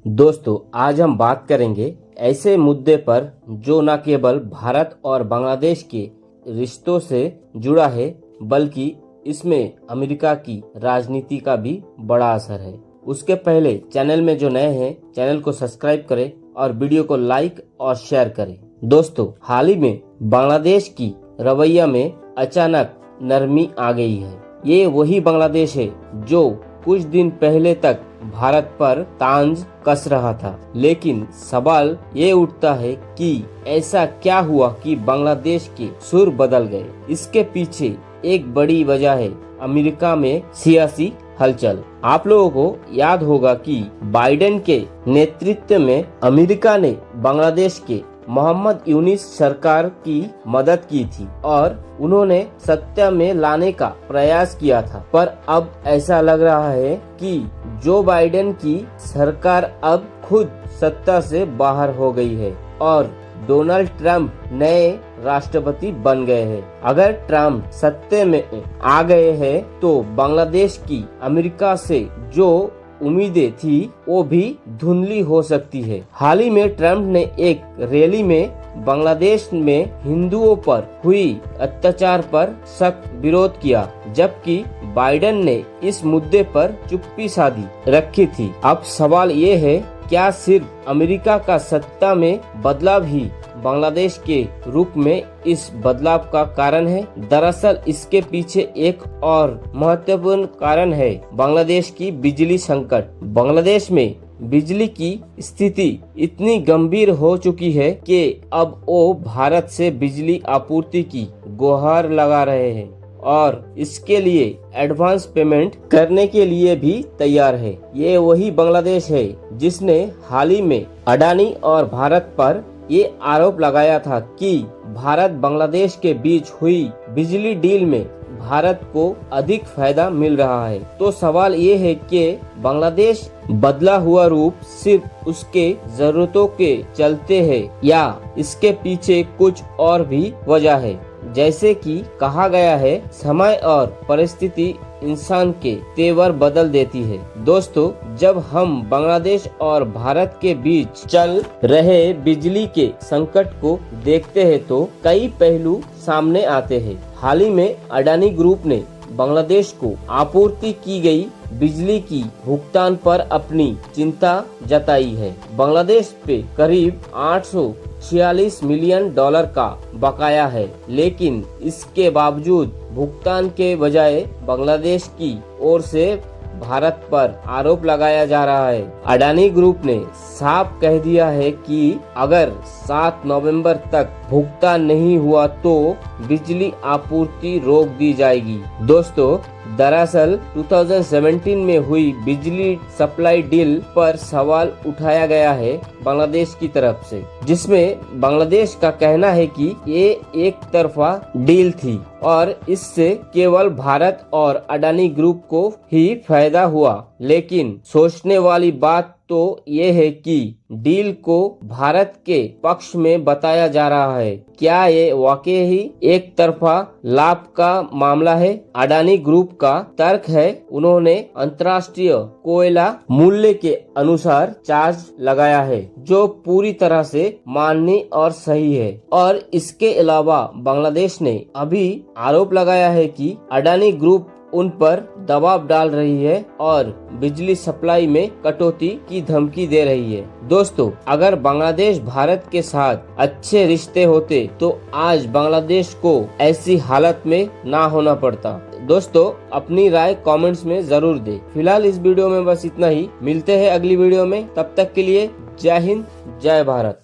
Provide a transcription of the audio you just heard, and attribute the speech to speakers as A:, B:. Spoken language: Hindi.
A: दोस्तों, आज हम बात करेंगे ऐसे मुद्दे पर जो न केवल भारत और बांग्लादेश के रिश्तों से जुड़ा है बल्कि इसमें अमेरिका की राजनीति का भी बड़ा असर है। उसके पहले चैनल में जो नए हैं चैनल को सब्सक्राइब करें और वीडियो को लाइक और शेयर करें। दोस्तों, हाल ही में बांग्लादेश की रवैया में अचानक नरमी आ गई है। ये वही बांग्लादेश है जो कुछ दिन पहले तक भारत पर तांज कस रहा था, लेकिन सवाल ये उठता है कि ऐसा क्या हुआ कि बांग्लादेश के सुर बदल गए। इसके पीछे एक बड़ी वजह है अमेरिका में सियासी हलचल। आप लोगों को याद होगा कि बाइडेन के नेतृत्व में अमेरिका ने बांग्लादेश के मोहम्मद यूनिस सरकार की मदद की थी और उन्होंने सत्ता में लाने का प्रयास किया था। पर अब ऐसा लग रहा है कि जो बाइडेन की सरकार अब खुद सत्ता से बाहर हो गई है और डोनाल्ड ट्रंप नए राष्ट्रपति बन गए हैं। अगर ट्रंप सत्ते में आ गए हैं तो बांग्लादेश की अमेरिका से जो उम्मीदें थी वो भी धुंधली हो सकती है। हाल ही में ट्रंप ने एक रैली में बांग्लादेश में हिंदुओं पर हुई अत्याचार पर सख्त विरोध किया, जबकि बाइडेन ने इस मुद्दे पर चुप्पी साधी रखी थी। अब सवाल ये है, क्या सिर्फ अमेरिका का सत्ता में बदलाव ही बांग्लादेश के रुख में इस बदलाव का कारण है? दरअसल इसके पीछे एक और महत्वपूर्ण कारण है बांग्लादेश की बिजली संकट। बांग्लादेश में बिजली की स्थिति इतनी गंभीर हो चुकी है कि अब वो भारत से बिजली आपूर्ति की गुहार लगा रहे हैं और इसके लिए एडवांस पेमेंट करने के लिए भी तैयार है। ये वही बांग्लादेश है जिसने हाल ही में अडानी और भारत पर ये आरोप लगाया था कि भारत बांग्लादेश के बीच हुई बिजली डील में भारत को अधिक फायदा मिल रहा है। तो सवाल ये है कि बांग्लादेश बदला हुआ रूप सिर्फ उसके जरूरतों के चलते है या इसके पीछे कुछ और भी वजह है। जैसे कि कहा गया है, समय और परिस्थिति इंसान के तेवर बदल देती है। दोस्तों, जब हम बांग्लादेश और भारत के बीच चल रहे बिजली के संकट को देखते हैं तो कई पहलू सामने आते हैं। हाल ही में अडानी ग्रुप ने बांग्लादेश को आपूर्ति की गई बिजली की भुगतान पर अपनी चिंता जताई है। बांग्लादेश पे करीब 846 मिलियन डॉलर का बकाया है, लेकिन इसके बावजूद भुगतान के बजाय बांग्लादेश की ओर से भारत पर आरोप लगाया जा रहा है। अडानी ग्रुप ने साफ कह दिया है कि अगर 7 नवंबर तक भुगतान नहीं हुआ तो बिजली आपूर्ति रोक दी जाएगी। दोस्तों, दरअसल 2017 में हुई बिजली सप्लाई डील पर सवाल उठाया गया है बांग्लादेश की तरफ से, जिसमें बांग्लादेश का कहना है कि ये एक तरफा डील थी और इससे केवल भारत और अडानी ग्रुप को ही फायदा हुआ। लेकिन सोचने वाली बात तो ये है कि डील को भारत के पक्ष में बताया जा रहा है। क्या ये वाकई ही एक तरफा लाभ का मामला है? अडानी ग्रुप का तर्क है, उन्होंने अंतर्राष्ट्रीय कोयला मूल्य के अनुसार चार्ज लगाया है जो पूरी तरह से माननीय और सही है। और इसके अलावा बांग्लादेश ने अभी आरोप लगाया है कि अडानी ग्रुप उन पर दबाव डाल रही है और बिजली सप्लाई में कटौती की धमकी दे रही है। दोस्तों, अगर बांग्लादेश भारत के साथ अच्छे रिश्ते होते तो आज बांग्लादेश को ऐसी हालत में ना होना पड़ता। दोस्तों, अपनी राय कमेंट्स में जरूर दें। फिलहाल इस वीडियो में बस इतना ही। मिलते हैं अगली वीडियो में, तब तक के लिए जय हिंद, जय भारत।